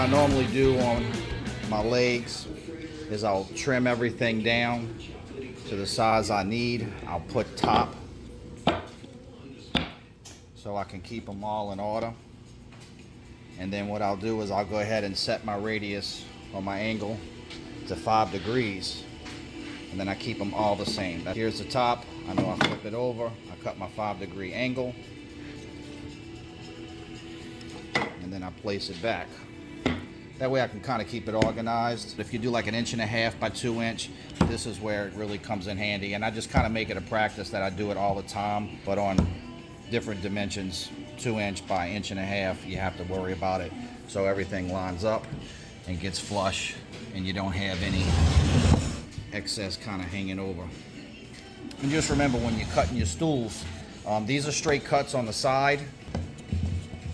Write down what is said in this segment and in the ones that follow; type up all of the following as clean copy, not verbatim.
I normally do on my legs is I'll trim everything down to the size I need. I'll put top so I can keep them all in order. And then what I'll do is I'll go ahead and set my radius or my angle to 5 degrees. And then I keep them all the same. Here's the top. I know I flip it over. I cut my 5-degree angle. And then I place it back. That way I can kind of keep it organized. If you do like 1.5 inches by 2 inch, this is where it really comes in handy. And I just kind of make it a practice that I do it all the time, but on different dimensions, 2 inch by 1.5 inches, you have to worry about it so everything lines up and gets flush and you don't have any excess kind of hanging over. And just remember when you're cutting your stools, these are straight cuts on the side,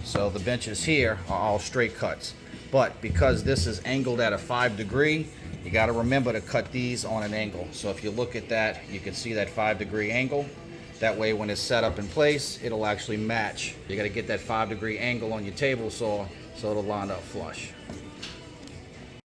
so the benches here are all straight cuts. But because this is angled at a 5 degree, you got to remember to cut these on an angle. So if you look at that, you can see that 5-degree angle. That way when it's set up in place, it'll actually match. You got to get that 5-degree angle on your table saw so it'll line up flush.